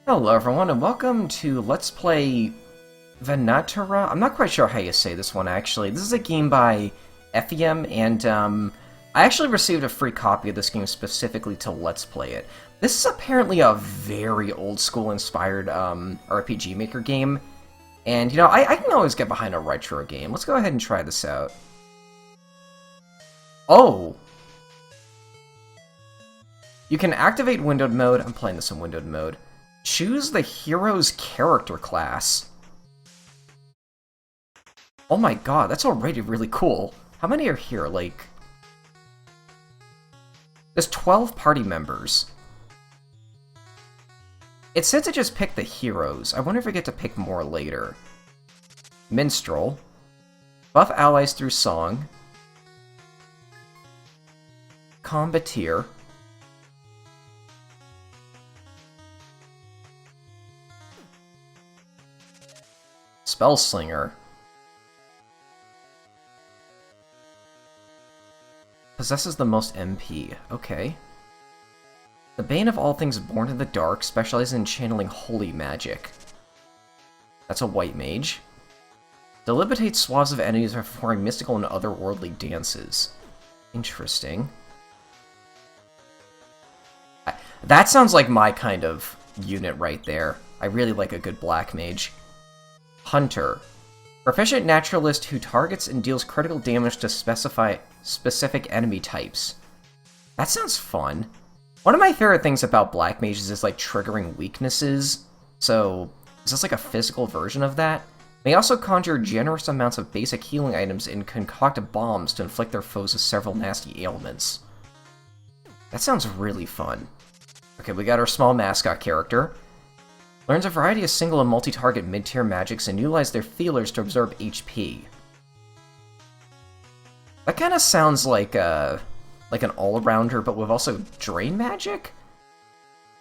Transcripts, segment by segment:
Hello everyone, and welcome to Let's Play Venaitura. I'm not quite sure how you say this one, actually. This is a game by FEM, and I actually received a free copy of this game specifically to Let's Play it. This is apparently a very old-school inspired RPG Maker game, and, you know, I can always get behind a retro game. Let's go ahead and try this out. Oh! You can activate windowed mode. I'm playing this in windowed mode. Choose the hero's character class. Oh my god, that's already really cool. How many are here? Like... There's 12 party members. It said to just pick the heroes. I wonder if I get to pick more later. Minstrel. Buff allies through song. Combateer. Spellslinger. Possesses the most MP. Okay. The Bane of all things born in the dark, specializes in channeling holy magic. That's a white mage. Debilitates swaths of enemies by performing mystical and otherworldly dances. Interesting. That sounds like my kind of unit right there. I really like a good black mage. Hunter. Proficient naturalist who targets and deals critical damage to specific enemy types. That sounds fun. One of my favorite things about black mages is, like, triggering weaknesses. So, is this like a physical version of that? They also conjure generous amounts of basic healing items and concoct bombs to inflict their foes with several nasty ailments. That sounds really fun. Okay, we got our small mascot character. Learns a variety of single and multi-target mid-tier magics and utilize their feelers to absorb HP. That kind of sounds like an all-rounder, but with also drain magic?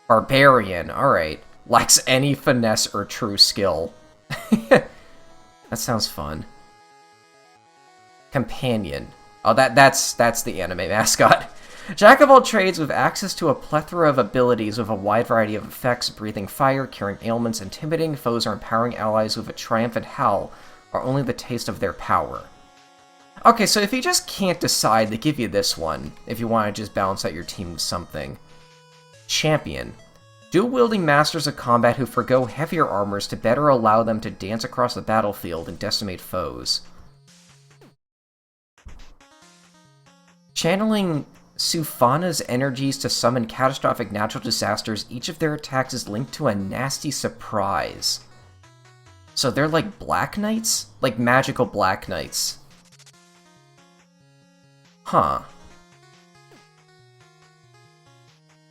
Barbarian, alright. Lacks any finesse or true skill. That sounds fun. Companion. Oh, that's the anime mascot. Jack of all trades with access to a plethora of abilities with a wide variety of effects, breathing fire, curing ailments, intimidating foes, or empowering allies with a triumphant howl are only the taste of their power. Okay, so if you just can't decide, they give you this one, if you want to just balance out your team with something. Champion. Dual-wielding masters of combat who forgo heavier armors to better allow them to dance across the battlefield and decimate foes. Channeling Sufana's energies to summon catastrophic natural disasters. Each of their attacks is linked to a nasty surprise. So they're like Black Knights? Like magical Black Knights. Huh.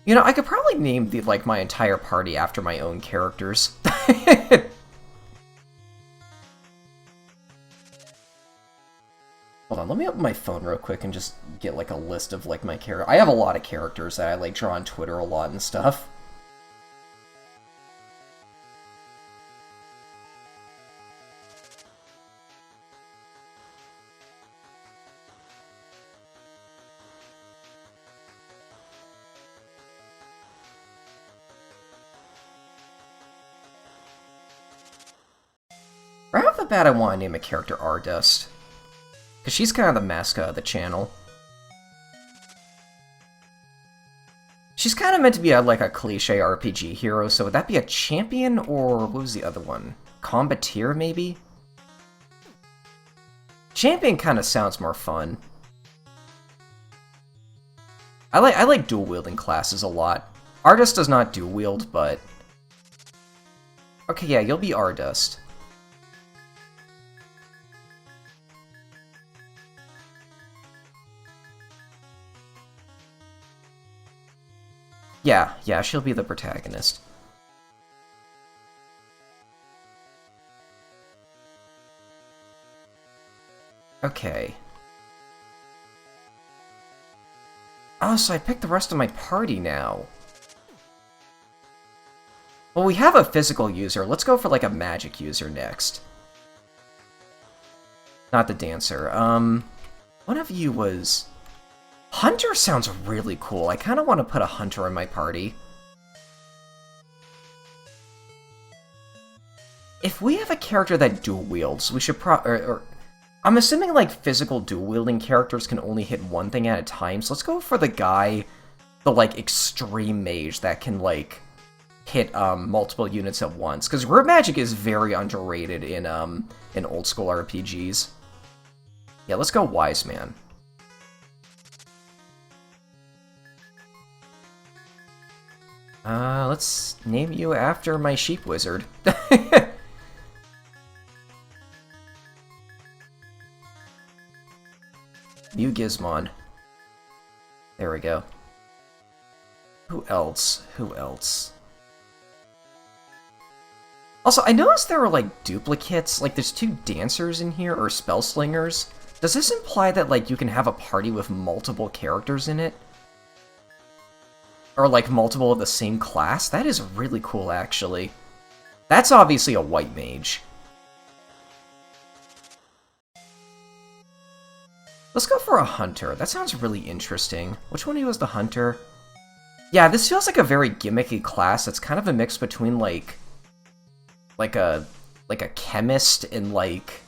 You know, I could probably name my entire party after my own characters. Hold on, let me open my phone real quick and just get, like, a list of, like, my characters. I have a lot of characters that I, like, draw on Twitter a lot and stuff. Right off the bat, I want to name a character Ardust. Because she's kind of the mascot of the channel. She's kind of meant to be like a cliche RPG hero, so would that be a champion, or what was the other one? Combateer, maybe? Champion kind of sounds more fun. I like dual-wielding classes a lot. Ardust does not dual-wield, but... Okay, yeah, you'll be Ardust. Yeah, she'll be the protagonist. Okay. Oh, so I picked the rest of my party now. Well, we have a physical user. Let's go for, like, a magic user next. Not the dancer. One of you was... Hunter sounds really cool. I kind of want to put a hunter in my party. if we have a character that dual wields, we should or I'm assuming, like, physical dual-wielding characters can only hit one thing at a time, so let's go for the guy, the, like, extreme mage that can, like, hit, multiple units at once. Because Group Magic is very underrated in old-school RPGs. Yeah, let's go Wise Man. Let's name you after my sheep wizard. Mew Gizmon. There we go. Who else? Who else? Also, I noticed there are, like, duplicates. Like, there's 2 dancers in here, or spell slingers. Does this imply that, like, you can have a party with multiple characters in it? Or, like, multiple of the same class? That is really cool, actually. That's obviously a white mage. Let's go for a hunter. That sounds really interesting. Which one of you was the hunter? Yeah, this feels like a very gimmicky class. It's kind of a mix between, like a chemist and, like...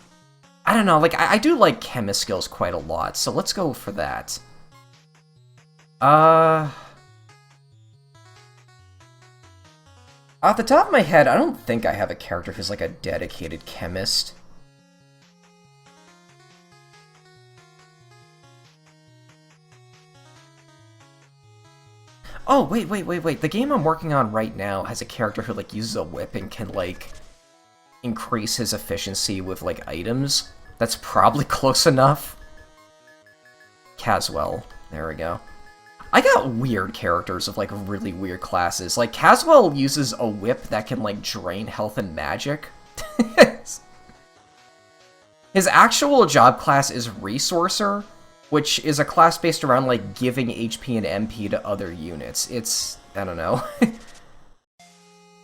I don't know, like, I do like chemist skills quite a lot, so let's go for that. Off the top of my head, I don't think I have a character who's, like, a dedicated chemist. Oh, wait. The game I'm working on right now has a character who, like, uses a whip and can, like, increase his efficiency with, like, items. That's probably close enough. Caswell. There we go. I got weird characters of, like, really weird classes. Like, Caswell uses a whip that can, like, drain health and magic. His actual job class is Resourcer, which is a class based around, like, giving HP and MP to other units. It's... I don't know.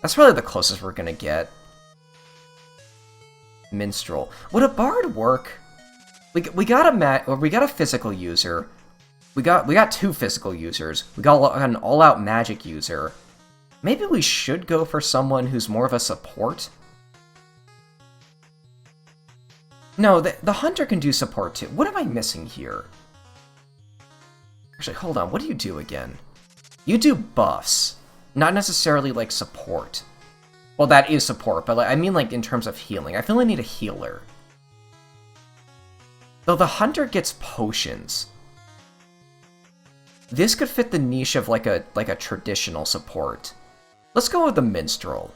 That's probably the closest we're gonna get. Minstrel. Would a bard work? We got a physical user. We got 2 physical users. We got an all-out magic user. Maybe we should go for someone who's more of a support? No, the hunter can do support too. What am I missing here? Actually, hold on. What do you do again? You do buffs. Not necessarily, like, support. Well, that is support, but, like, I mean, like, in terms of healing. I feel I need a healer. Though the hunter gets potions. This could fit the niche of, like a traditional support. Let's go with the minstrel.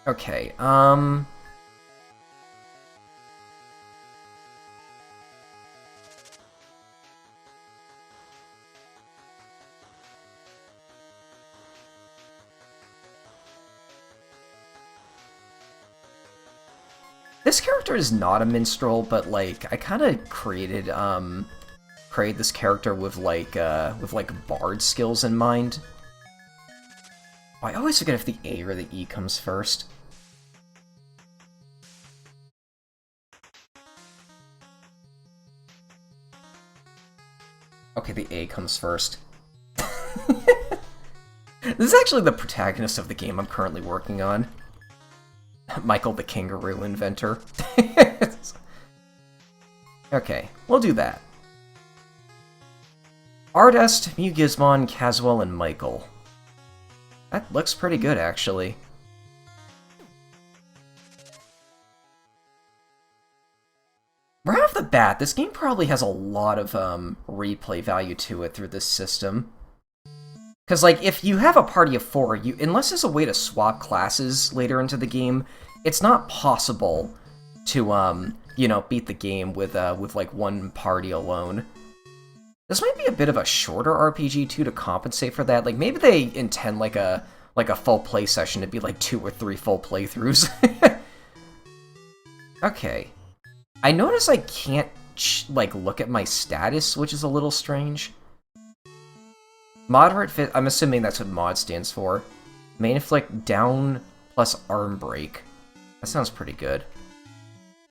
Okay, this character is not a minstrel, but, like, I kind of created this character with, like, bard skills in mind. Oh, I always forget if the A or the E comes first. Okay, the A comes first. This is actually the protagonist of the game I'm currently working on. Michael the Kangaroo Inventor. Okay, we'll do that. Ardest, Mew Gizmon, Caswell, and Michael. That looks pretty good, actually. Right off the bat, this game probably has a lot of replay value to it through this system. Because, like, if you have a party of 4, unless there's a way to swap classes later into the game, it's not possible to, you know, beat the game with like, one party alone. This might be a bit of a shorter RPG, too, to compensate for that. Like, maybe they intend, like a full play session to be, like, 2 or 3 full playthroughs. Okay. I notice I can't, like, look at my status, which is a little strange. Moderate fit, I'm assuming that's what mod stands for. Main inflict down plus arm break. That sounds pretty good.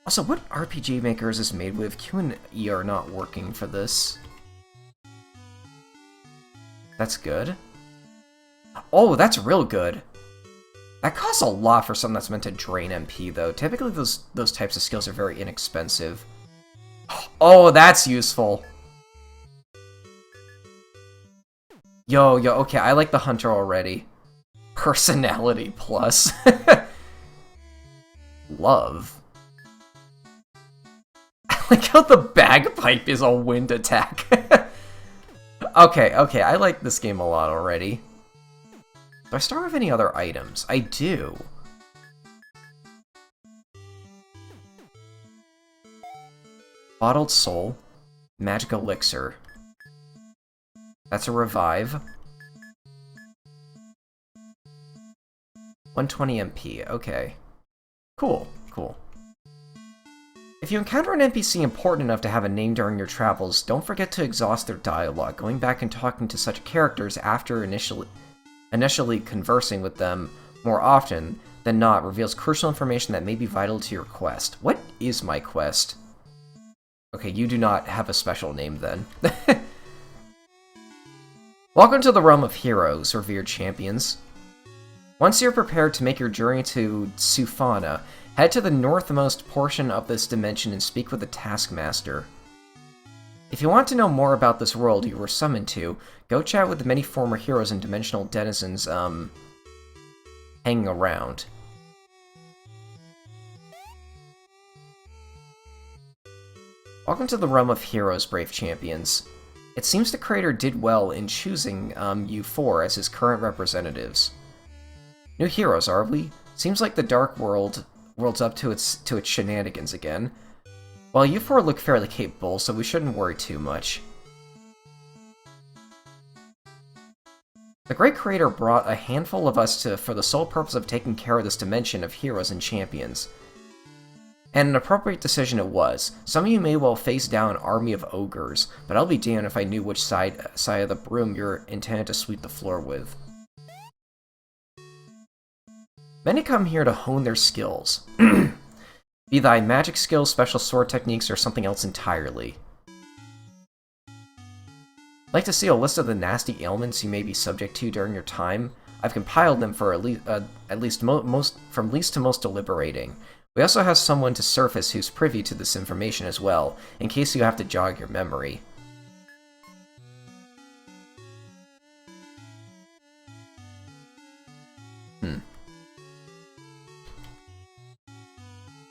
Also, what RPG maker is this made with? Q and E are not working for this. That's good. Oh, that's real good. That costs a lot for something that's meant to drain MP, though. Typically, those types of skills are very inexpensive. Oh, that's useful. Yo, okay, I like the Hunter already. Personality plus. Love. I like how the bagpipe is a wind attack. Okay, I like this game a lot already. Do I start with any other items? I do. Bottled Soul. Magic Elixir. That's a revive. 120 MP, okay. Cool. If you encounter an NPC important enough to have a name during your travels, don't forget to exhaust their dialogue. Going back and talking to such characters after initially conversing with them more often than not reveals crucial information that may be vital to your quest. What is my quest? Okay, you do not have a special name then. Welcome to the realm of heroes, revered champions. Once you're prepared to make your journey to Sufana, head to the northmost portion of this dimension and speak with the Taskmaster. If you want to know more about this world you were summoned to, go chat with the many former heroes and dimensional denizens, hanging around. Welcome to the realm of heroes, brave champions. It seems the creator did well in choosing you four as his current representatives. New heroes, are we? Seems like the Dark World's up to its shenanigans again. Well, you four look fairly capable, so we shouldn't worry too much. The great creator brought a handful of us for the sole purpose of taking care of this dimension of heroes and champions. And an appropriate decision it was. Some of you may well face down an army of ogres, but I'll be damned if I knew which side of the broom you're intended to sweep the floor with. Many come here to hone their skills. Be thy magic skills, special sword techniques, or something else entirely. Like to see a list of the nasty ailments you may be subject to during your time? I've compiled them for at least from least to most deliberating. We also have someone to surface who's privy to this information as well, in case you have to jog your memory.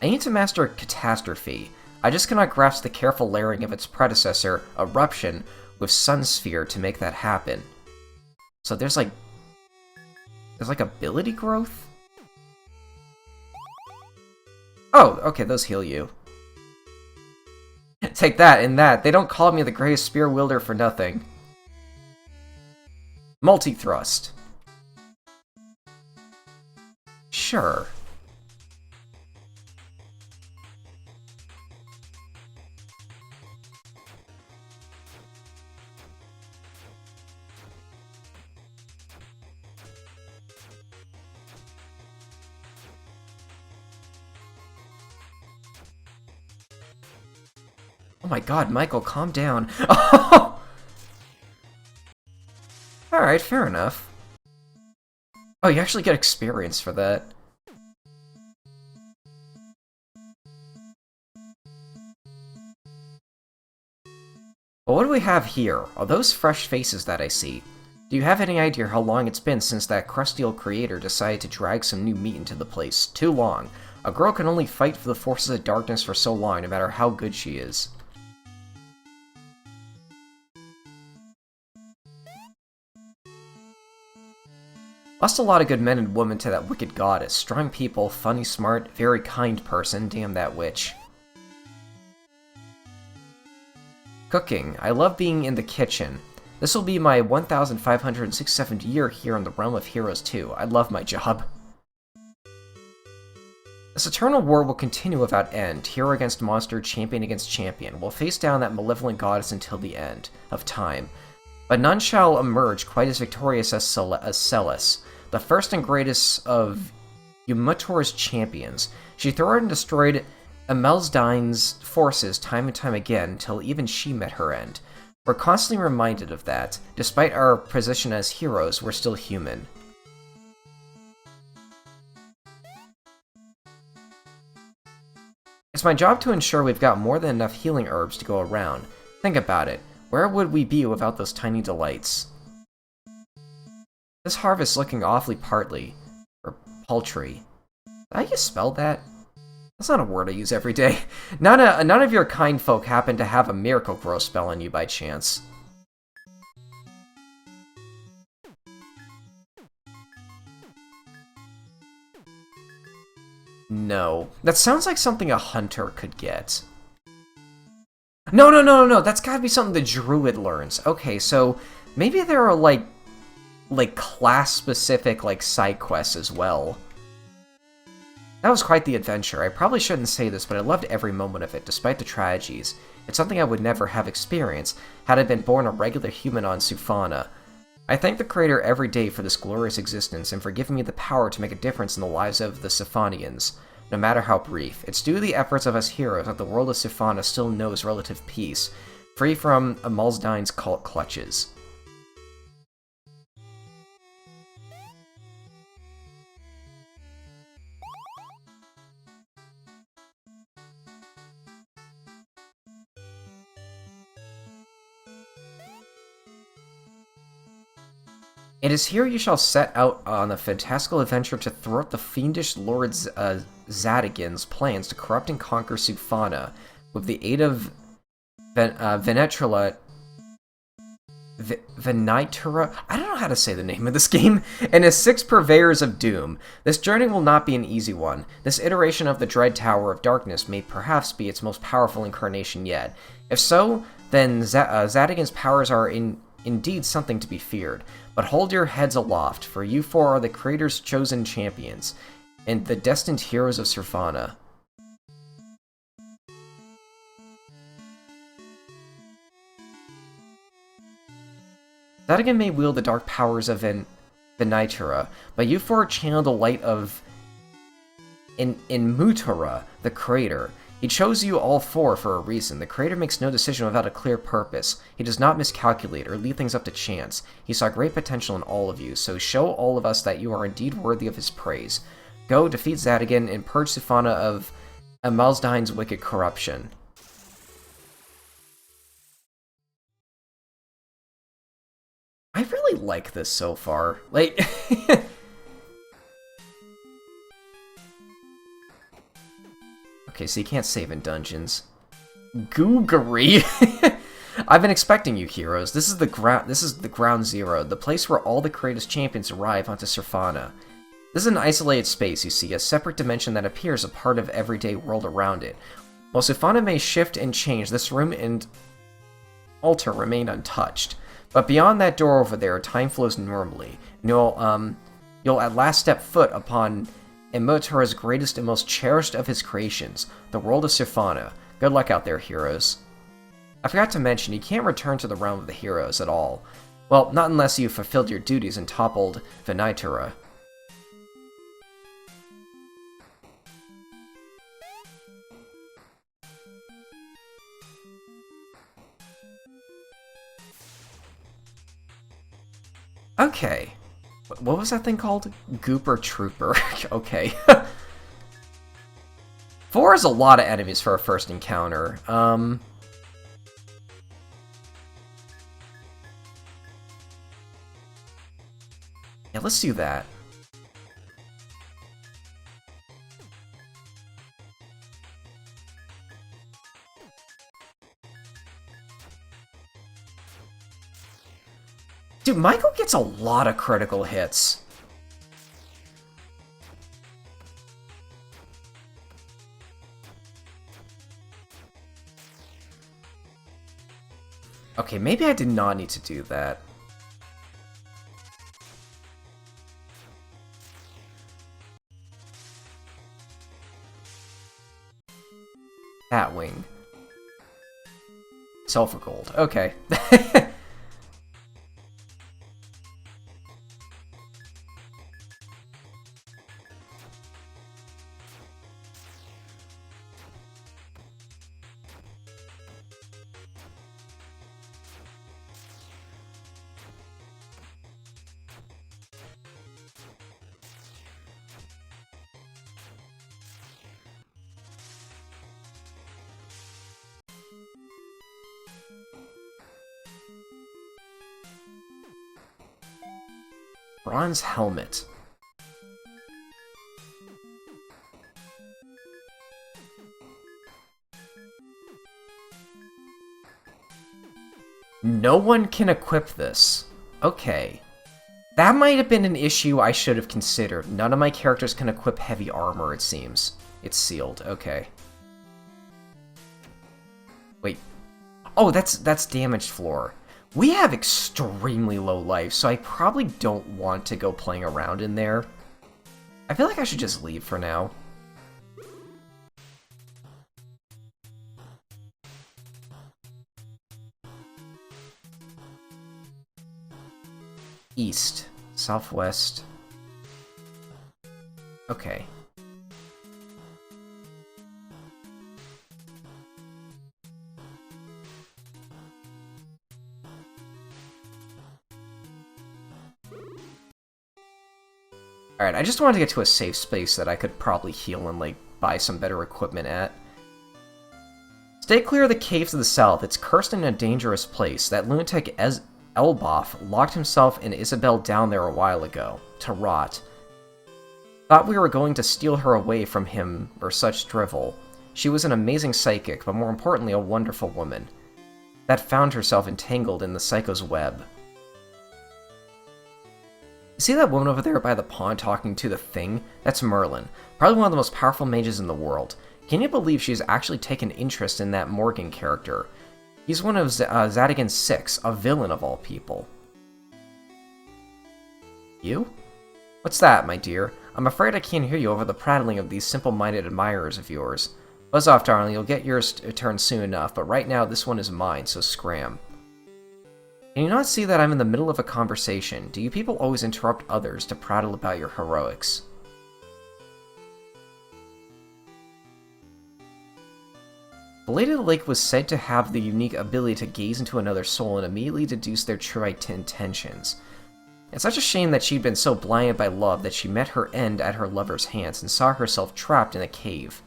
I need to master Catastrophe. I just cannot grasp the careful layering of its predecessor, Eruption, with Sunsphere to make that happen. So there's like ability growth? Oh, okay, those heal you. Take that and that. They don't call me the greatest spear wielder for nothing. Multi-thrust. Sure. Oh my god, Michael, calm down. Oh! Alright, fair enough. Oh, you actually get experience for that. Well, what do we have here? Are those fresh faces that I see? Do you have any idea how long it's been since that crusty old creator decided to drag some new meat into the place? Too long. A girl can only fight for the forces of darkness for so long, no matter how good she is. Lost a lot of good men and women to that wicked goddess. Strong people, funny, smart, very kind person. Damn that witch. Cooking. I love being in the kitchen. This will be my 1,567th year here in the realm of heroes too. I love my job. This eternal war will continue without end. Hero against monster, champion against champion. We'll face down that malevolent goddess until the end of time. But none shall emerge quite as victorious as Celis, the first and greatest of Umutor's champions. She thoroughly and destroyed Imelsdine's forces time and time again, until even she met her end. We're constantly reminded of that. Despite our position as heroes, we're still human. It's my job to ensure we've got more than enough healing herbs to go around. Think about it. Where would we be without those tiny delights? This harvest's looking awfully paltry. How do you spell that? That's not a word I use every day. None of your kind folk happen to have a miracle grow spell on you by chance. No. That sounds like something a hunter could get. No. That's gotta be something the druid learns. Okay, so maybe there are, like class-specific, like, side quests as well. That was quite the adventure. I probably shouldn't say this, but I loved every moment of it, despite the tragedies. It's something I would never have experienced had I been born a regular human on Sufana. I thank the Creator every day for this glorious existence and for giving me the power to make a difference in the lives of the Sufanians, no matter how brief. It's due to the efforts of us heroes that the world of Sufana still knows relative peace, free from Amalsdine's cult clutches. It is here you shall set out on a fantastical adventure to thwart the fiendish Lord Zadigan's plans to corrupt and conquer Sufana. With the aid of Venaitura, I don't know how to say the name of this game, and his 6 purveyors of doom. This journey will not be an easy one. This iteration of the Dread Tower of Darkness may perhaps be its most powerful incarnation yet. If so, then Zadigan's powers are indeed something to be feared. But hold your heads aloft, for you 4 are the Creator's chosen champions, and the destined heroes of Sufana. Zadigan may wield the dark powers of Venaitura, but you 4 channel the light of Mutura, the Creator. He chose you all 4 for a reason. The Creator makes no decision without a clear purpose. He does not miscalculate or leave things up to chance. He saw great potential in all of you, so show all of us that you are indeed worthy of his praise. Go, defeat Zadigan, and purge Sufana of Amalsdine's wicked corruption. I really like this so far. Like... Okay, so you can't save in dungeons. Googery! I've been expecting you, heroes. This is the ground zero, the place where all the Creator's champions arrive onto Sufana. This is an isolated space, you see, a separate dimension that appears a part of everyday world around it. While Sufana may shift and change, this room and altar remain untouched. But beyond that door over there, time flows normally. And you'll at last step foot upon Mutura's greatest and most cherished of his creations, the world of Sufana. Good luck out there, heroes. I forgot to mention, you can't return to the realm of the heroes at all. Well, not unless you've fulfilled your duties and toppled Venaitura. Okay. What was that thing called? Gooper Trooper. Okay. 4 is a lot of enemies for our first encounter. Yeah, let's do that. Dude, Michael gets a lot of critical hits. Okay, maybe I did not need to do that. Batwing. Sulfur Gold. Okay. Bronze helmet. No one can equip this. Okay. That might have been an issue I should have considered. None of my characters can equip heavy armor, it seems. It's sealed. Okay. Wait. Oh, that's damaged floor. We have extremely low life, so I probably don't want to go playing around in there. I feel like I should just leave for now. East. Southwest. Okay. Alright, I just wanted to get to a safe space that I could probably heal and, like, buy some better equipment at. Stay clear of the caves to the south. It's cursed in a dangerous place. That lunatic Elboff locked himself and Isabel down there a while ago, to rot. Thought we were going to steal her away from him, or such drivel. She was an amazing psychic, but more importantly a wonderful woman, that found herself entangled in the psycho's web. See that woman over there by the pond talking to the thing? That's Merlin, probably one of the most powerful mages in the world. Can you believe she's actually taken interest in that Morgan character? He's one of Zadigan's 6, a villain of all people. You? What's that, my dear? I'm afraid I can't hear you over the prattling of these simple-minded admirers of yours. Buzz off, darling, you'll get yours turn soon enough, but right now this one is mine, so scram. Can you not see that I'm in the middle of a conversation? Do you people always interrupt others to prattle about your heroics? Belated Lake was said to have the unique ability to gaze into another's soul and immediately deduce their true intentions. It's such a shame that she'd been so blinded by love that she met her end at her lover's hands and saw herself trapped in a cave.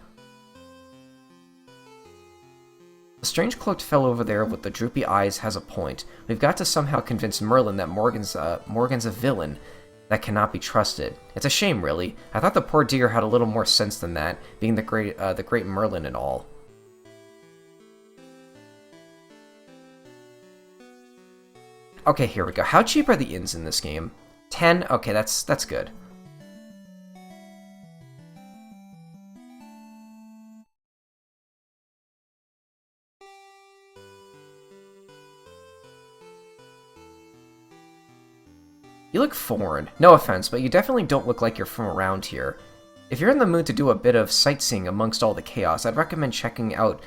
The strange cloaked fellow over there with the droopy eyes has a point. We've got to somehow convince Merlin that Morgan's a villain that cannot be trusted. It's a shame, really. I thought the poor dear had a little more sense than that, being the great Merlin and all. Okay, here we go. How cheap are the inns in this game? 10? Okay, that's good. You look foreign. No offense, but you definitely don't look like you're from around here. If you're in the mood to do a bit of sightseeing amongst all the chaos, I'd recommend checking out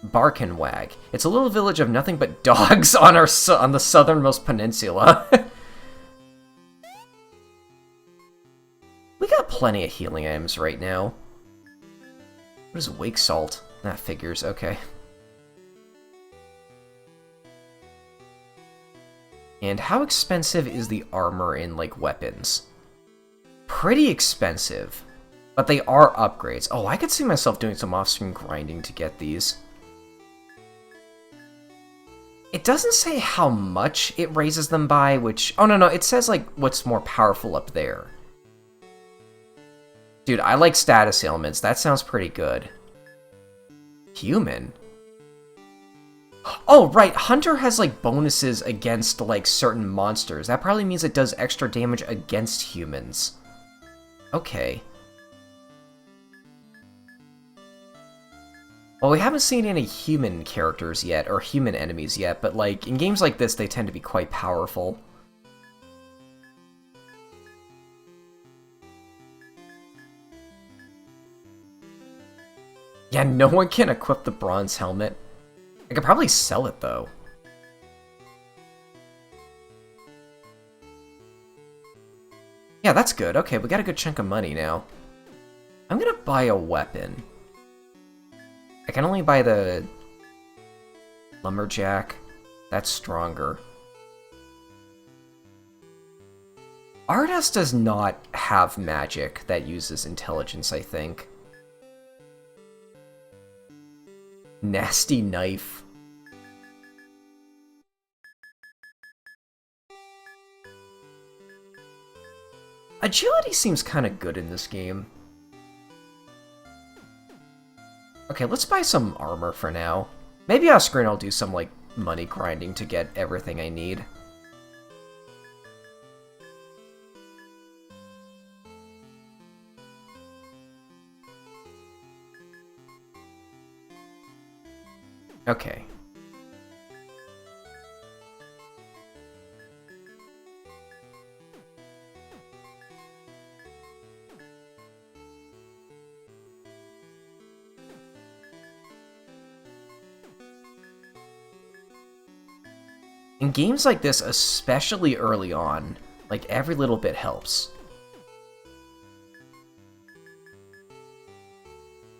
Barkenwag. It's a little village of nothing but dogs on the southernmost peninsula. We got plenty of healing items right now. What is wake salt? That figures, okay. And how expensive is the armor in, like, weapons? Pretty expensive. But they are upgrades. Oh, I could see myself doing some off-screen grinding to get these. It doesn't say how much it raises them by, which... Oh, no, it says, like, what's more powerful up there. Dude, I like status ailments. That sounds pretty good. Human? Oh, right, Hunter has, like, bonuses against, like, certain monsters. That probably means it does extra damage against humans. Okay. Well, we haven't seen any human characters yet, or human enemies yet, but, like, in games like this, they tend to be quite powerful. Yeah, no one can equip the bronze helmet. I could probably sell it, though. Yeah, that's good. Okay, we got a good chunk of money now. I'm gonna buy a weapon. I can only buy the lumberjack. That's stronger. Ardas does not have magic that uses intelligence, I think. Nasty knife. Agility seems kind of good in this game. Okay, let's buy some armor for now. Maybe off screen I'll do some, like, money grinding to get everything I need. Okay. In games like this, especially early on, like, every little bit helps.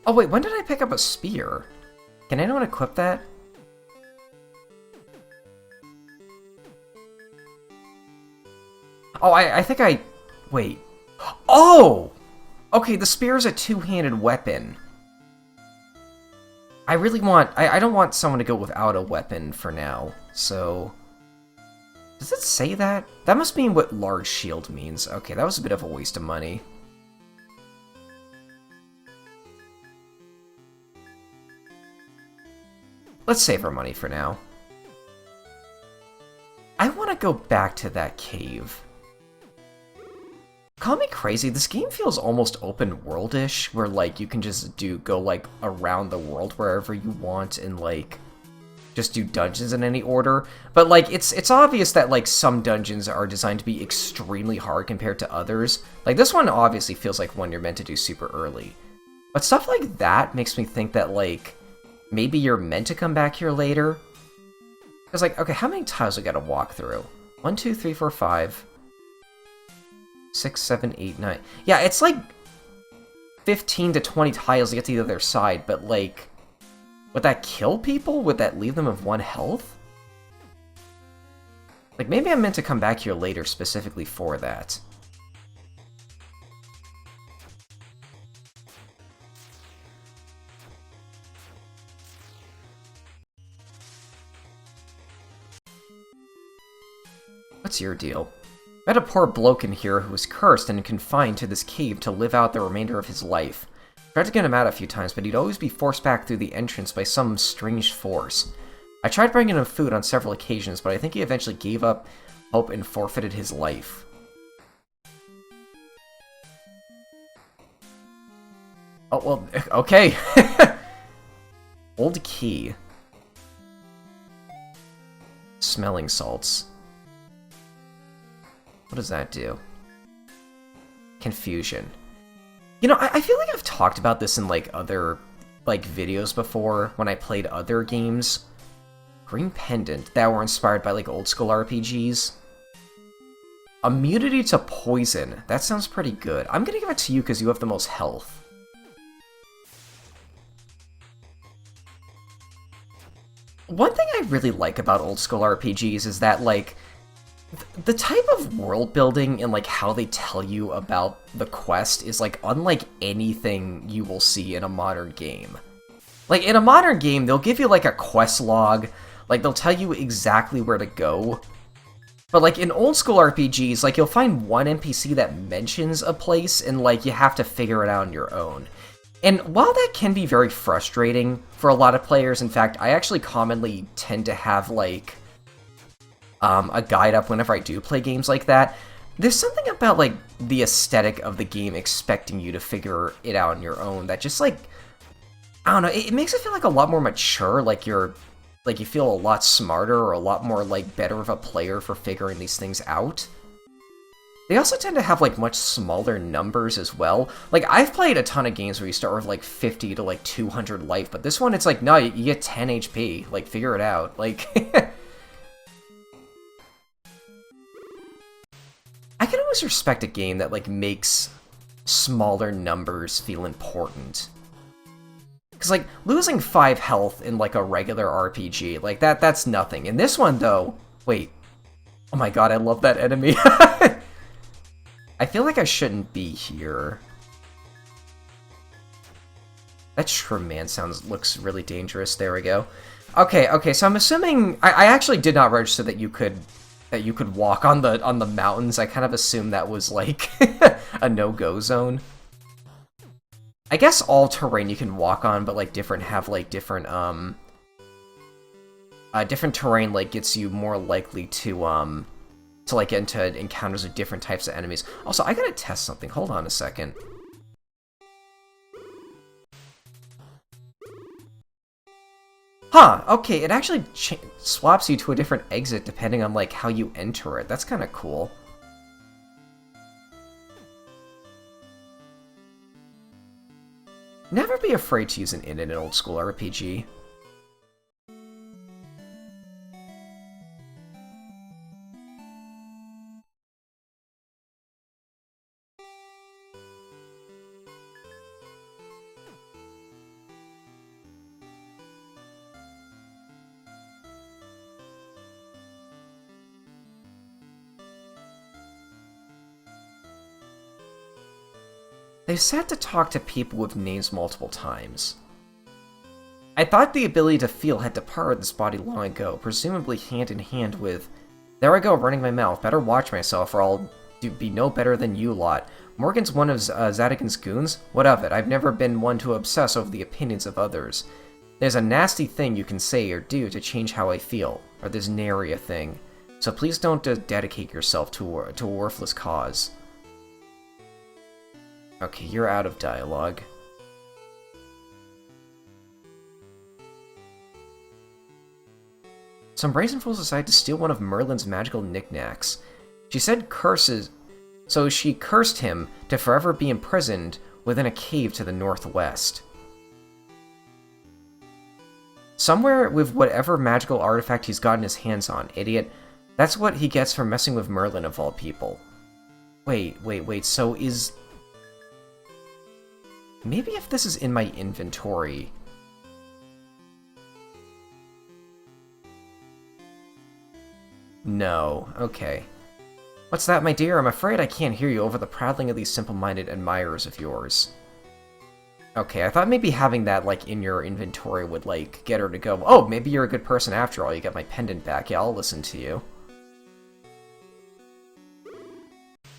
Oh wait, when did I pick up a spear? Can anyone equip that? Oh, I think I... Wait. Oh! Okay, the spear is a two-handed weapon. I really want... I don't want someone to go without a weapon for now, so... Does it say that? That must mean what large shield means. Okay, that was a bit of a waste of money. Let's save our money for now. I want to go back to that cave. Call me crazy, this game feels almost open world-ish, where, like, you can just go, like, around the world wherever you want and, like, just do dungeons in any order. But, like, it's obvious that, like, some dungeons are designed to be extremely hard compared to others. Like, this one obviously feels like one you're meant to do super early. But stuff like that makes me think that, like, maybe you're meant to come back here later. Because, like, okay, how many tiles we gotta walk through? 1, 2, 3, 4, 5... 6, 7, 8, 9. Yeah, it's like 15 to 20 tiles to get to the other side, but like, would that kill people? Would that leave them with 1 health? Like, maybe I'm meant to come back here later specifically for that. What's your deal? I met a poor bloke in here who was cursed and confined to this cave to live out the remainder of his life. Tried to get him out a few times, but he'd always be forced back through the entrance by some strange force. I tried bringing him food on several occasions, but I think he eventually gave up hope and forfeited his life. Oh, well, okay. Old key. Smelling salts. What does that do? Confusion. You know, I feel like I've talked about this in, like, other, like, videos before when I played other games. Green pendant that were inspired by, like, old school RPGs. Immunity to poison. That sounds pretty good. I'm gonna give it to you because you have the most health. One thing I really like about old school RPGs is that, like, the type of world building and, like, how they tell you about the quest is, like, unlike anything you will see in a modern game. Like, in a modern game, they'll give you, like, a quest log, like, they'll tell you exactly where to go. But, like, in old school RPGs, like, you'll find one NPC that mentions a place, and, like, you have to figure it out on your own. And while that can be very frustrating for a lot of players, in fact, I actually commonly tend to have, like, a guide up whenever I do play games like that. There's something about, like, the aesthetic of the game expecting you to figure it out on your own that just, like, I don't know, it makes it feel like a lot more mature, like you feel a lot smarter or a lot more, like, better of a player for figuring these things out. They also tend to have, like, much smaller numbers as well. Like, I've played a ton of games where you start with, like, 50 to, like, 200 life, but this one, it's like, no, you get 10 HP. Like, figure it out. Like, I can always respect a game that, like, makes smaller numbers feel important. Because, like, losing 5 health in, like, a regular RPG, like, that's nothing. In this one, though... Wait. Oh my god, I love that enemy. I feel like I shouldn't be here. That shrimp man looks really dangerous. There we go. Okay, so I'm assuming... I actually did not register that you could that you could walk on the mountains. I kind of assumed that was like a no-go zone. I guess all terrain you can walk on, but like different different terrain like gets you more likely to like get into encounters with different types of enemies. Also, I gotta test something. Hold on a second. Huh, okay, it actually swaps you to a different exit depending on, like, how you enter it. That's kind of cool. Never be afraid to use an inn in an old-school RPG. They've said to talk to people with names multiple times. I thought the ability to feel had departed this body long ago, presumably hand in hand with... There I go, running my mouth. Better watch myself, or I'll be no better than you lot. Morgan's one of Zadigan's goons? What of it? I've never been one to obsess over the opinions of others. There's a nasty thing you can say or do to change how I feel, or there's nary a thing. So please don't dedicate yourself to a worthless cause. Okay, you're out of dialogue. Some brazen fools decided to steal one of Merlin's magical knickknacks. She said curses, so she cursed him to forever be imprisoned within a cave to the northwest. Somewhere with whatever magical artifact he's gotten his hands on, idiot. That's what he gets for messing with Merlin of all people. Wait, so is... Maybe if this is in my inventory... No, okay. What's that, my dear? I'm afraid I can't hear you over the prattling of these simple-minded admirers of yours. Okay, I thought maybe having that, like, in your inventory would, like, get her to go, oh, maybe you're a good person after all, you got my pendant back, yeah, I'll listen to you.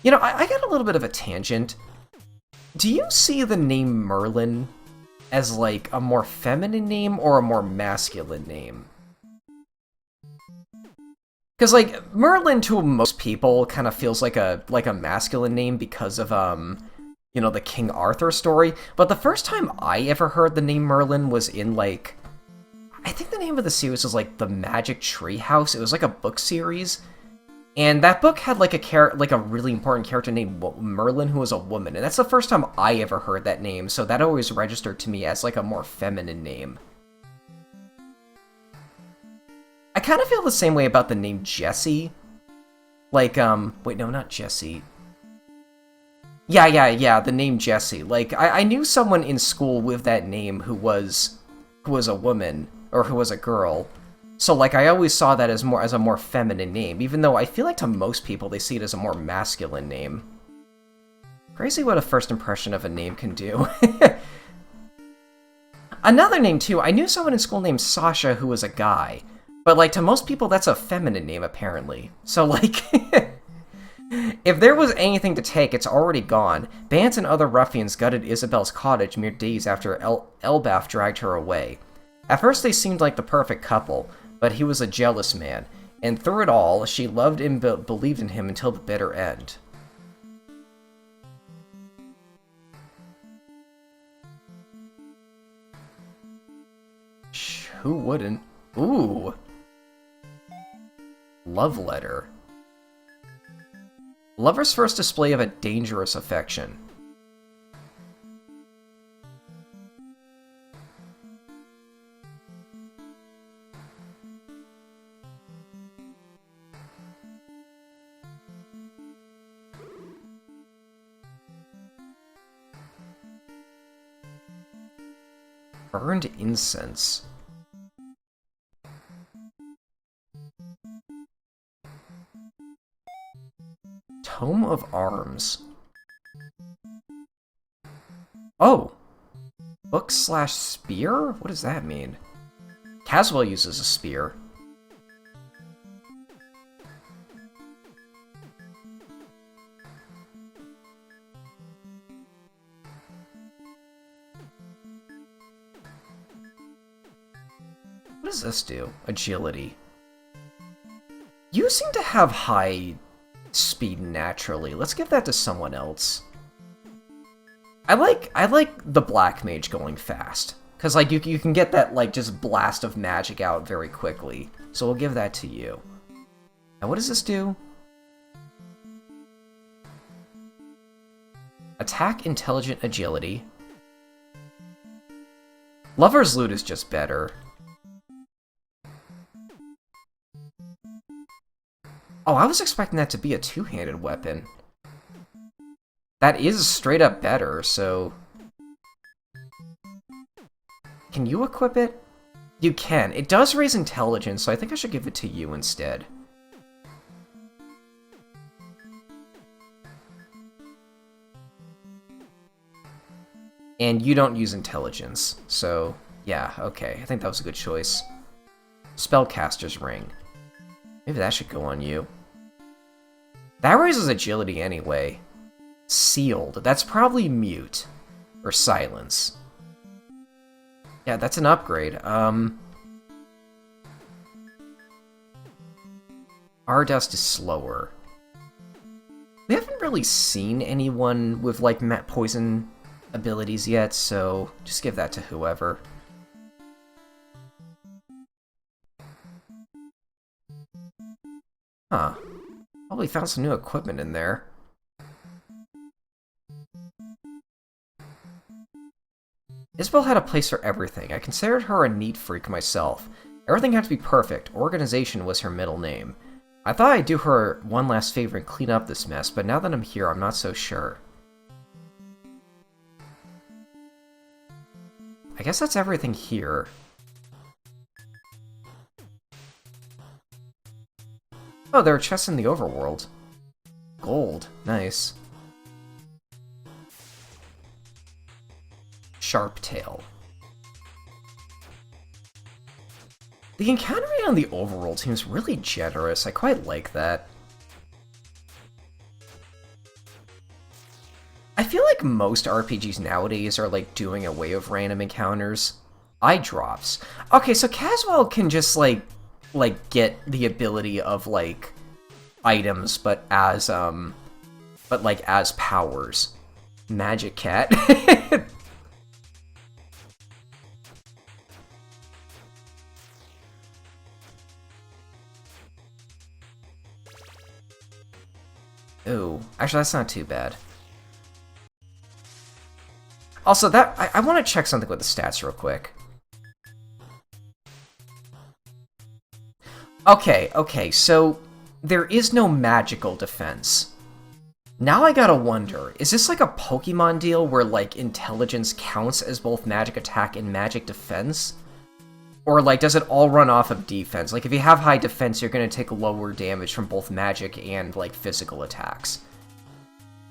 You know, I got a little bit of a tangent. Do you see the name Merlin as, like, a more feminine name or a more masculine name? Because, like, Merlin to most people kind of feels like a masculine name because of, you know, the King Arthur story. But the first time I ever heard the name Merlin was in, like, I think the name of the series was, like, The Magic Tree House. It was, like, a book series. And that book had, like, a really important character named Merlin, who was a woman. And that's the first time I ever heard that name, so that always registered to me as, like, a more feminine name. I kind of feel the same way about the name Jessie. Like, wait, no, not Jessie. Yeah, the name Jessie. Like, I knew someone in school with that name who was a woman, or who was a girl. So, like, I always saw that as a more feminine name, even though I feel like to most people they see it as a more masculine name. Crazy what a first impression of a name can do. Another name, too, I knew someone in school named Sasha who was a guy. But, like, to most people, that's a feminine name, apparently. So, like, if there was anything to take, it's already gone. Bands and other ruffians gutted Isabel's cottage mere days after Elbaf dragged her away. At first, they seemed like the perfect couple, but he was a jealous man, and through it all, she loved and believed in him until the bitter end. Who wouldn't? Ooh! Love letter. Lover's first display of a dangerous affection. Burned incense. Tome of Arms. Oh! Book/spear? What does that mean? Caswell uses a spear. What does this do? Agility. You seem to have high speed naturally. Let's give that to someone else. I like the Black Mage going fast. Because, like, you can get that, like, just blast of magic out very quickly. So we'll give that to you. Now, what does this do? Attack, Intelligent, Agility. Lover's Loot is just better. Oh, I was expecting that to be a two-handed weapon. That is straight up better, so... Can you equip it? You can. It does raise intelligence, so I think I should give it to you instead. And you don't use intelligence, so yeah, okay. I think that was a good choice. Spellcaster's Ring. Maybe that should go on you. That raises agility anyway. Sealed. That's probably mute. Or silence. Yeah, that's an upgrade. Ardust is slower. We haven't really seen anyone with, like, poison abilities yet, so just give that to whoever. Huh. Probably found some new equipment in there. Isabel had a place for everything. I considered her a neat freak myself. Everything had to be perfect. Organization was her middle name. I thought I'd do her one last favor and clean up this mess, but now that I'm here, I'm not so sure. I guess that's everything here. Oh, there are chests in the overworld. Gold. Nice. Sharp Tail. The encountering on the overworld seems really generous. I quite like that. I feel like most RPGs nowadays are, like, doing away with random encounters. Eye drops. Okay, so Caswell can just, like get the ability of, like, items, but as, as powers. Magic Cat. Ooh, actually, that's not too bad. Also, I want to check something with the stats real quick. Okay, so there is no magical defense. Now I gotta wonder, is this like a Pokemon deal where, like, intelligence counts as both magic attack and magic defense? Or, like, does it all run off of defense? Like, if you have high defense, you're gonna take lower damage from both magic and, like, physical attacks.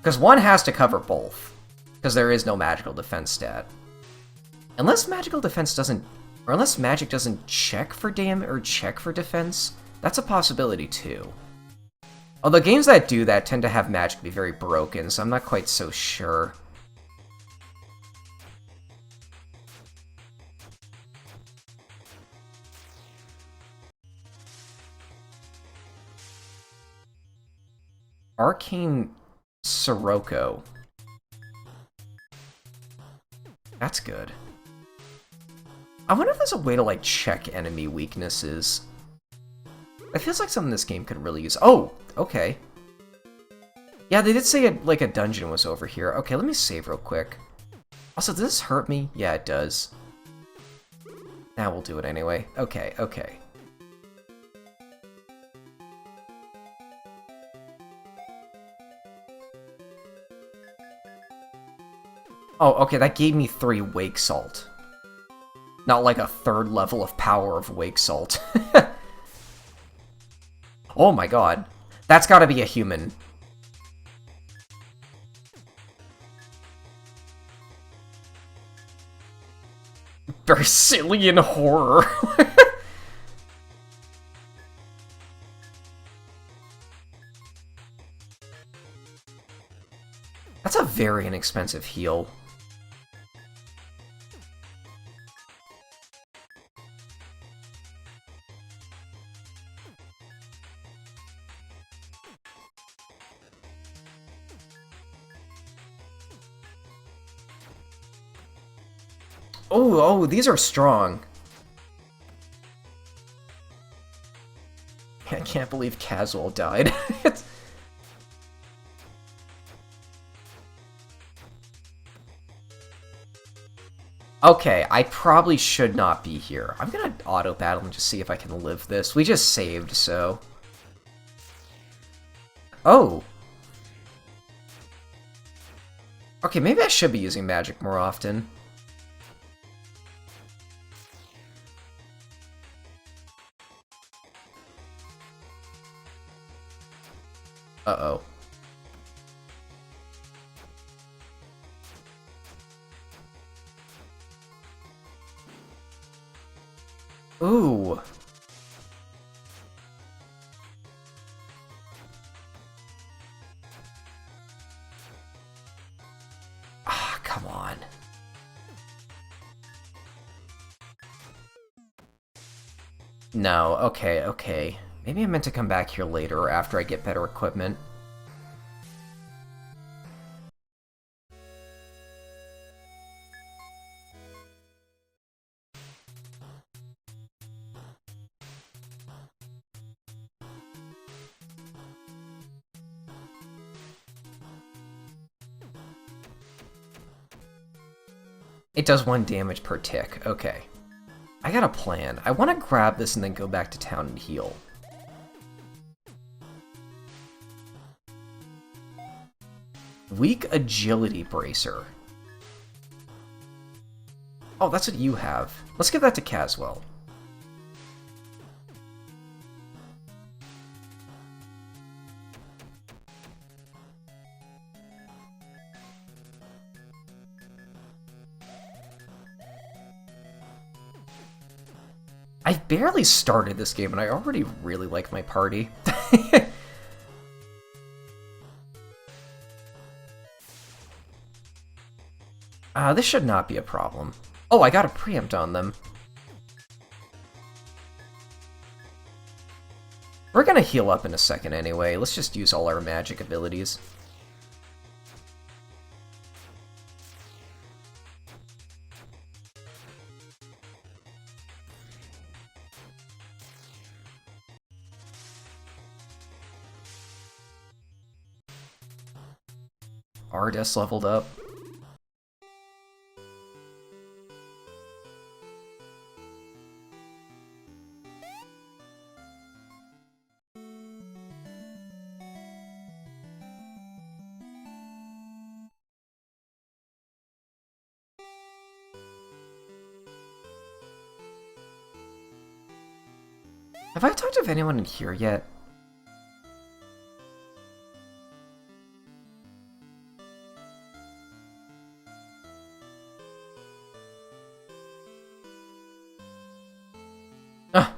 Because one has to cover both. Because there is no magical defense stat. Unless magical defense doesn't... Or unless magic doesn't check for damage or check for defense, that's a possibility too. Although games that do that tend to have magic be very broken, so I'm not quite so sure. Arcane Sirocco. That's good. I wonder if there's a way to, like, check enemy weaknesses. It feels like something this game could really use. Oh, okay. Yeah, they did say a dungeon was over here. Okay, let me save real quick. Also, does this hurt me? Yeah, it does. Now we'll do it anyway. Okay. Oh, okay, that gave me 3 Wake Salt. Not like a 3rd level of power of Wake Salt. Oh my god. That's gotta be a human. Brazilian horror. That's a very inexpensive heal. Oh, these are strong. I can't believe Caswell died. Okay, I probably should not be here. I'm gonna auto-battle and just see if I can live this. We just saved, so... Oh! Okay, maybe I should be using magic more often. Uh-oh. Ooh. Ah, come on. No, okay. Maybe I meant to come back here later after I get better equipment. It does 1 damage per tick. Okay. I got a plan. I want to grab this and then go back to town and heal. Weak Agility Bracer. Oh, that's what you have. Let's give that to Caswell. I barely started this game, and I already really like my party. This should not be a problem. Oh, I got a preempt on them. We're gonna heal up in a second anyway. Let's just use all our magic abilities. Ardes leveled up. Have I talked to anyone in here yet? Ah.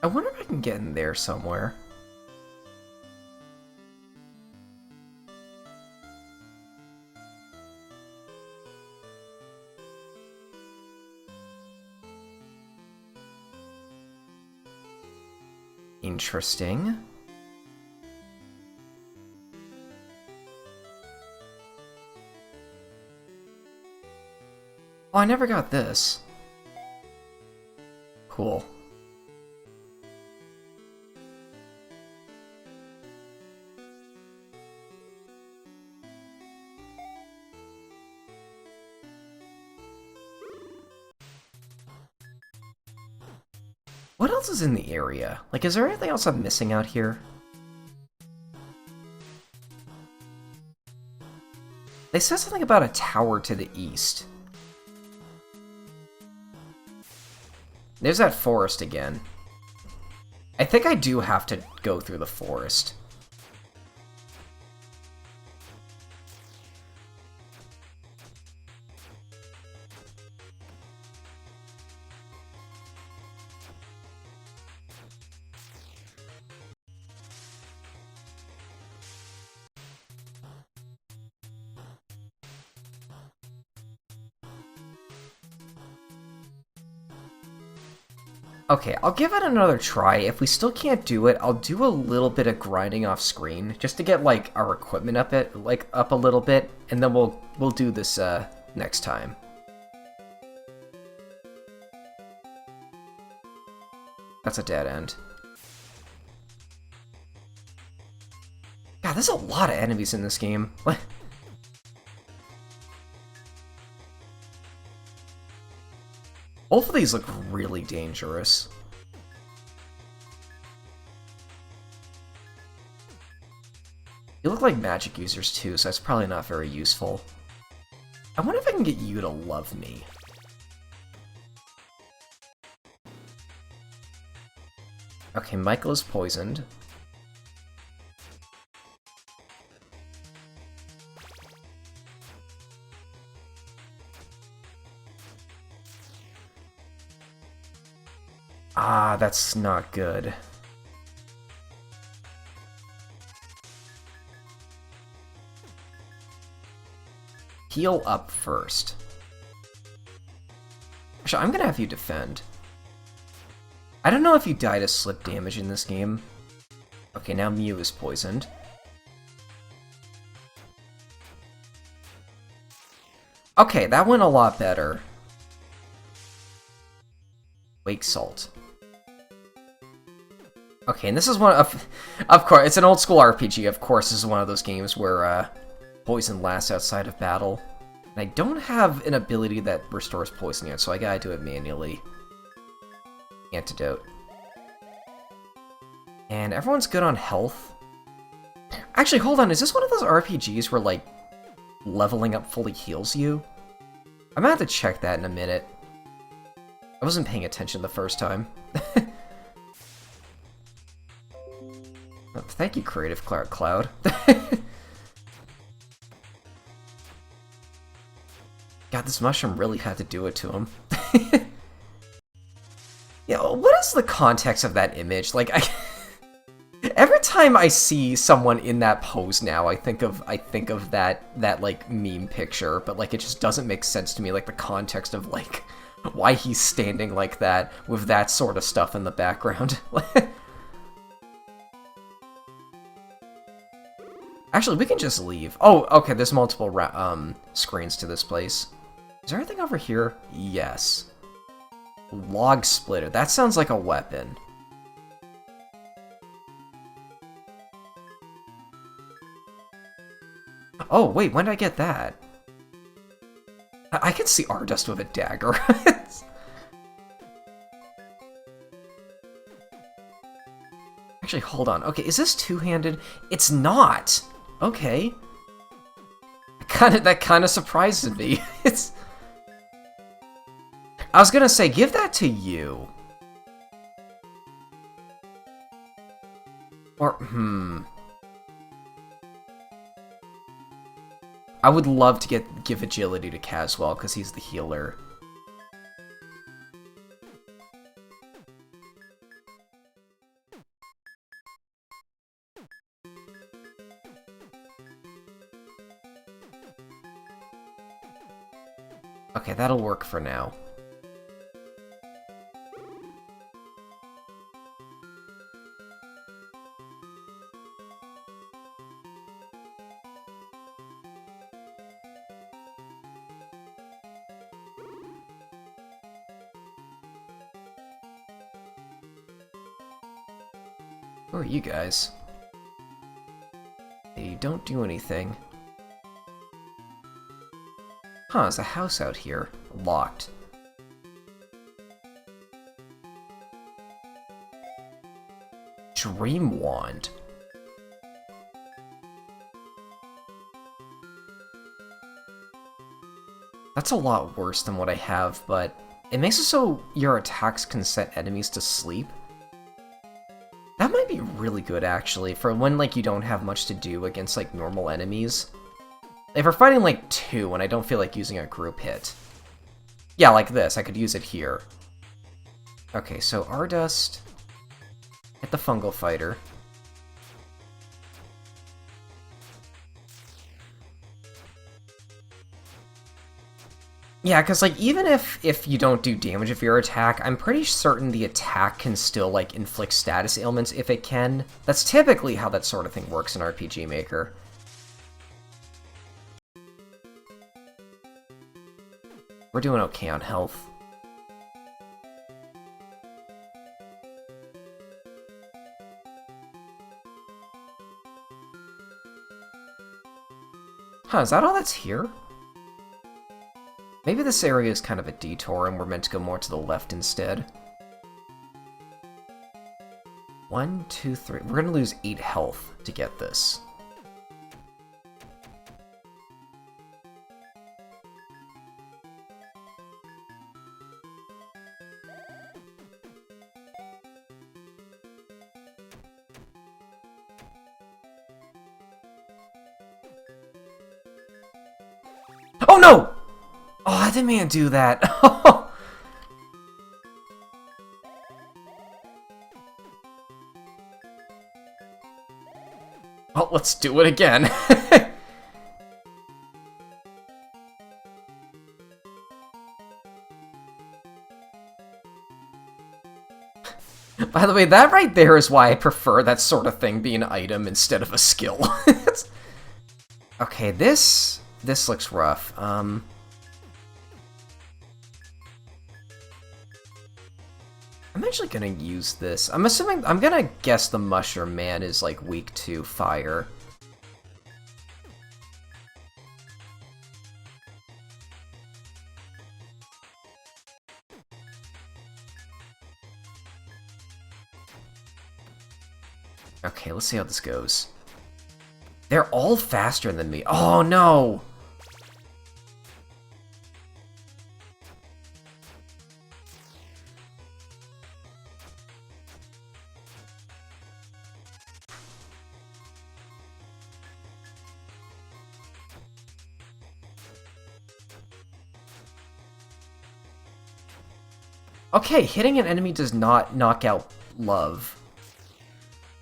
I wonder if I can get in there somewhere. Interesting. Oh, I never got this. Cool. What else is in the area? Like, is there anything else I'm missing out here? They said something about a tower to the east. There's that forest again. I think I do have to go through the forest. Okay, I'll give it another try. If we still can't do it, I'll do a little bit of grinding off screen just to get like our equipment up a little bit, and then we'll do this next time. That's a dead end. God, there's a lot of enemies in this game. Both of these look really dangerous. You look like magic users too, so that's probably not very useful. I wonder if I can get you to love me. Okay, Michael is poisoned. Ah, that's not good. Heal up first. Actually, I'm gonna have you defend. I don't know if you die to slip damage in this game. Okay, now Mew is poisoned. Okay, that went a lot better. Wake Salt. Okay, and this is one of course, it's an old school RPG. Of course, this is one of those games where poison lasts outside of battle. And I don't have an ability that restores poison yet, so I gotta do it manually. Antidote. And everyone's good on health. Actually, hold on, is this one of those RPGs where, like, leveling up fully heals you? I'm gonna have to check that in a minute. I wasn't paying attention the first time. Oh, thank you, Creative Cloud. God, this mushroom really had to do it to him. Yeah, what is the context of that image? Like, every time I see someone in that pose now, I think of that like meme picture, but like it just doesn't make sense to me. Like the context of like why he's standing like that with that sort of stuff in the background. Actually, we can just leave. Oh, okay, there's multiple screens to this place. Is there anything over here? Yes. Log splitter. That sounds like a weapon. Oh, wait, when did I get that? I can see Ardust with a dagger. Actually, hold on. Okay, is this two-handed? It's not! Okay. That kind of surprises me. I was gonna say, give that to you. Or, I would love to give agility to Caswell, because he's the healer. Okay, that'll work for now. Who are you guys? They don't do anything. Huh, there's a house out here. Locked. Dream Wand. That's a lot worse than what I have, but It makes it so your attacks can set enemies to sleep. That might be really good, actually, for when, like, you don't have much to do against, like, normal enemies. If we're fighting, like, 2 and I don't feel like using a group hit. Yeah, like this. I could use it here. Okay, so Ardust. Hit the fungal fighter. Yeah, because, like, even if you don't do damage with your attack, I'm pretty certain the attack can still, like, inflict status ailments if it can. That's typically how that sort of thing works in RPG Maker. We're doing okay on health. Huh, is that all that's here? Maybe this area is kind of a detour and we're meant to go more to the left instead. 1, 2, 3. We're gonna lose 8 health to get this. Oh no! Oh, I didn't mean to do that. Oh, let's do it again. By the way, that right there is why I prefer that sort of thing be an item instead of a skill. Okay, this looks rough. I'm actually gonna use this. I'm gonna guess the Mushroom Man is, like, weak to fire. Okay, let's see how this goes. They're all faster than me. Oh, no! Okay, hitting an enemy does not knock out love.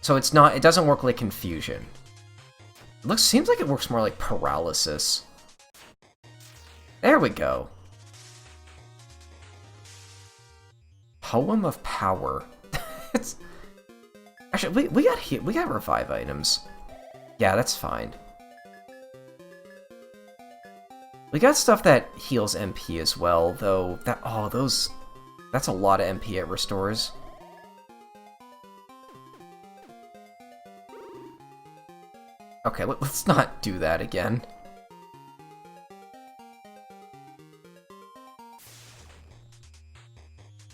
So it doesn't work like confusion. Seems like it works more like paralysis. There we go. Poem of Power. Actually, we got revive items. Yeah, that's fine. We got stuff that heals MP as well, though. That's a lot of MP it restores. Okay, let's not do that again.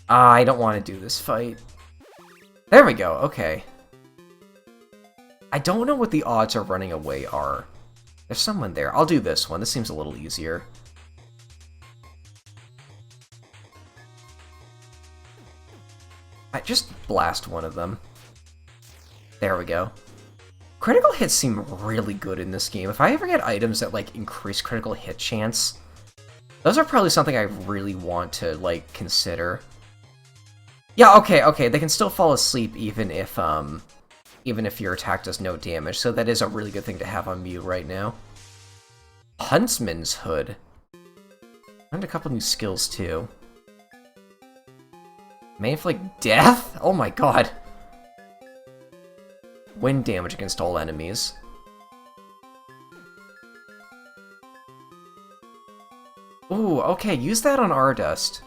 I don't want to do this fight. There we go, okay. I don't know what the odds of running away are. There's someone there. I'll do this one. This seems a little easier. I just blast one of them. There we go. Critical hits seem really good in this game. If I ever get items that, like, increase critical hit chance, those are probably something I really want to, like, consider. Yeah, okay, they can still fall asleep even if your attack does no damage, so that is a really good thing to have on Mew right now. Huntsman's Hood. Learned a couple new skills, too. May inflict death? Oh my god. Wind damage against all enemies. Ooh, okay, use that on Ardust.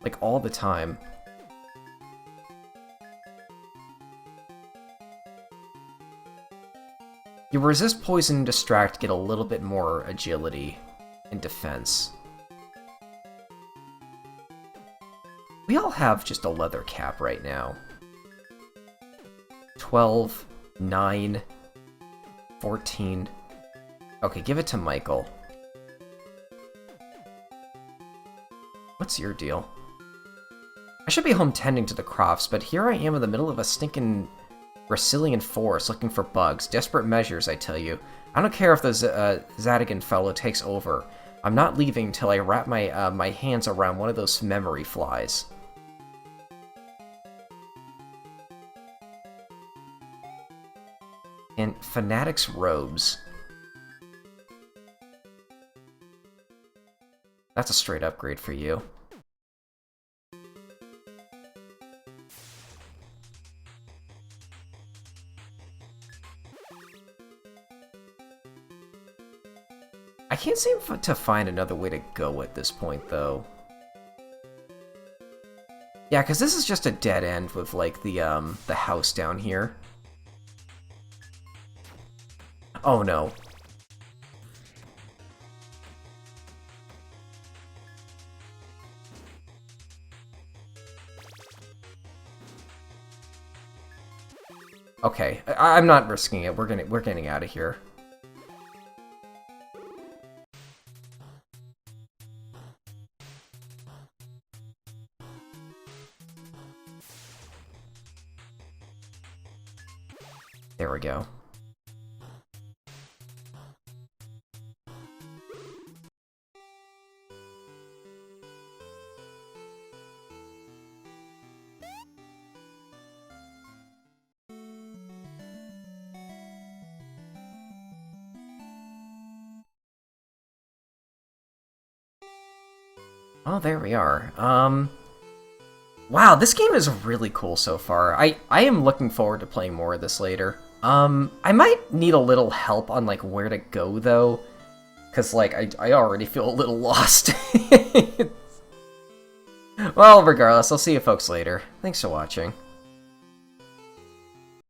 Like, all the time. You resist poison and distract, get a little bit more agility and defense. We all have just a leather cap right now. 12, 9, 14. Okay, give it to Michael. What's your deal? I should be home tending to the crops, but here I am in the middle of a stinking Brazilian forest looking for bugs. Desperate measures, I tell you. I don't care if the Zadigan fellow takes over. I'm not leaving till I wrap my hands around one of those memory flies. And Fanatic's robes. That's a straight upgrade for you. I can't seem to find another way to go at this point, though. Yeah, because this is just a dead end with, like, the house down here. Oh, no. Okay, I'm not risking it. We're getting out of here. There we go. Oh, there we are. Wow, this game is really cool so far. I am looking forward to playing more of this later. I might need a little help on, like, where to go, though. Because, like, I already feel a little lost. Well, regardless, I'll see you folks later. Thanks for watching.